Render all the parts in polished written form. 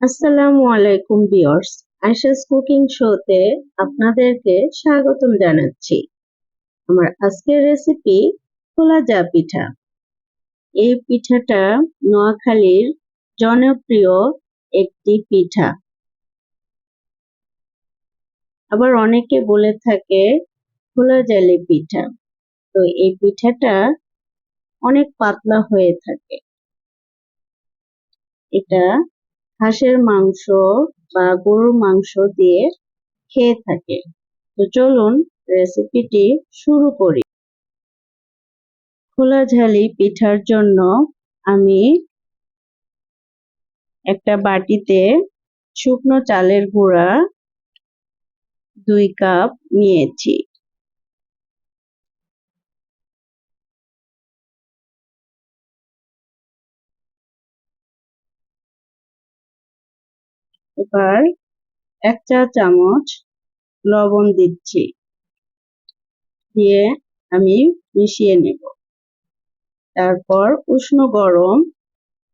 আসসালামু আলাইকুম viewers, Ayesha's cooking শোতে আপনাদেরকে স্বাগতম জানাচ্ছি। আমার আজকের রেসিপি খোলাজা পিঠা। এই পিঠাটা নোয়াখালীর জনপ্রিয় একটি পিঠা। আবার অনেকে বলে থাকে খোলা জালি পিঠা। তো এই পিঠাটা অনেক পাতলা হয়ে থাকে। এটা হাঁসের মাংস বা গরুর মাংস দিয়ে খেয়ে থাকে। তো চলুন রেসিপিটি শুরু করি। খোলা ঝালি পিঠার জন্য আমি একটা বাটিতে শুকনো চালের গুঁড়া 2 কাপ নিয়েছি। এবার 1 চা চামচ লবণ দিচ্ছি, দিয়ে আমি মিশিয়ে নেব। তারপর উষ্ণ গরম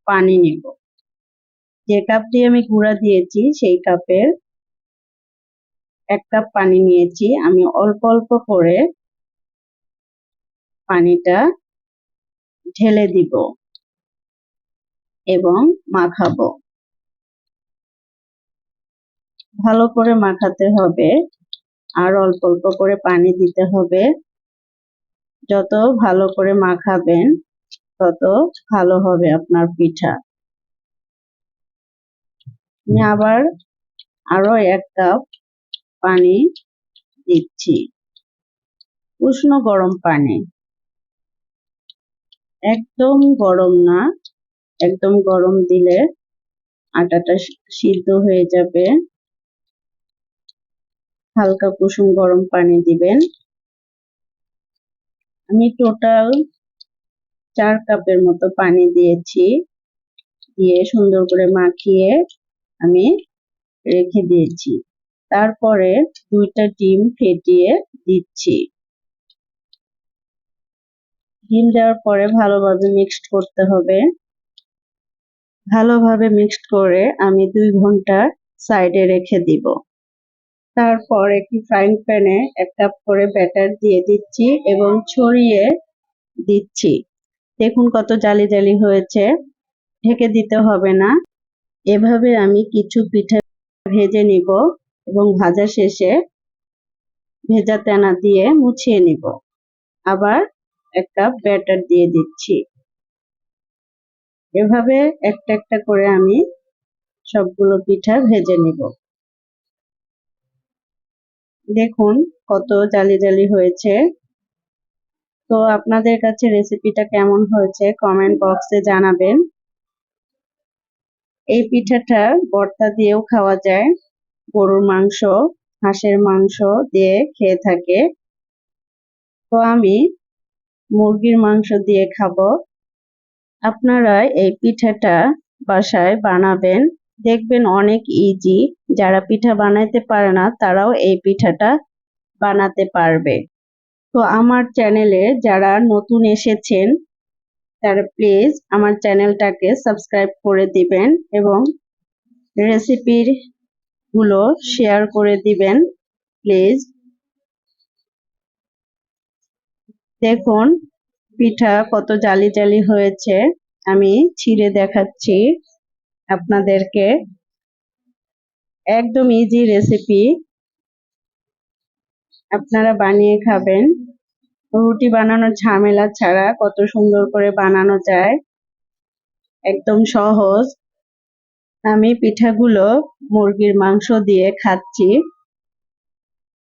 পানি নেব। যে কাপ দিয়ে আমি গুঁড়া দিয়েছি সেই কাপের 1 কাপ পানি নিয়েছি। আমি অল্প অল্প করে পানিটা ঢেলে দিব এবং মাখাবো। ভালো করে মাখাতে হবে আর অল্প অল্প করে পানি দিতে হবে। যত ভালো করে মাখাবেন তত ভালো হবে আপনার পিঠা। আমি আবার আরো 1 কাপ পানি দিচ্ছি, উষ্ণ গরম পানি। একদম গরম না, একদম গরম দিলে আটাটা সিদ্ধ হয়ে যাবে। হালকা কুসুম গরম পানি দিবেন। আমি টোটাল 4 কাপের মতো পানি দিয়েছি। দিয়ে সুন্দর করে মাখিয়ে আমি রেখে দিয়েছি। তারপরে 2টা ডিম ফেটিয়ে দিচ্ছি। ডিম দেওয়ার পরে ভালোভাবে মিক্সড করতে হবে। ভালোভাবে মিক্সড করে আমি 2 ঘন্টা সাইডে রেখে দিব। তারপর একটি ফ্রাইং প্যানে 1 কাপ করে ব্যাটার দিয়ে দিচ্ছি এবং ছড়িয়ে দিচ্ছি। দেখুন কত জালি জালি হয়েছে। ঢেকে দিতে হবে না। এভাবে আমি কিছু পিঠা ভেজে নিব এবং ভাজা শেষে ভেজা তেনা দিয়ে মুছিয়ে নিব। আবার 1 কাপ ব্যাটার দিয়ে দিচ্ছি। এভাবে একটা একটা করে আমি সবগুলো পিঠা ভেজে নিব। দেখুন কত জালি জালি হয়েছে। তো আপনাদের কাছে রেসিপিটা কেমন হয়েছে কমেন্ট বক্সে জানাবেন। এই পিঠাটা ভর্তা দিয়েও খাওয়া যায়। গরুর মাংস, হাঁসের মাংস দিয়ে খেয়ে থাকে। তো আমি মুরগির মাংস দিয়ে খাবো। আপনারা এই পিঠাটা বাসায় বানাবেন, দেখবেন অনেক ইজি। যারা পিঠা বানাইতে পারে না তারাও এই পিঠাটা বানাতে পারবে। তো আমার চ্যানেলে যারা নতুন এসেছেন তারা প্লিজ আমার চ্যানেলটাকে সাবস্ক্রাইব করে দিবেন এবং রেসিপির গুলো শেয়ার করে দিবেন প্লিজ। দেখুন পিঠা কত জালি জালি হয়েছে। আমি ছিঁড়ে দেখাচ্ছি আপনাদেরকে। একদম ইজি রেসিপি, আপনারা বানিয়ে খাবেন। রুটি বানানোর ঝামেলা ছাড়া কত সুন্দর করে বানানো যায়, একদম সহজ। আমি পিঠাগুলো মুরগির মাংস দিয়ে খাচ্ছি।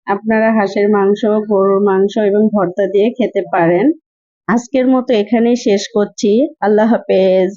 আপনারা হাঁসের মাংস, গরুর মাংস এবং ভর্তা দিয়ে খেতে পারেন। আজকের মতো এখানেই শেষ করছি। আল্লাহ হাফেজ।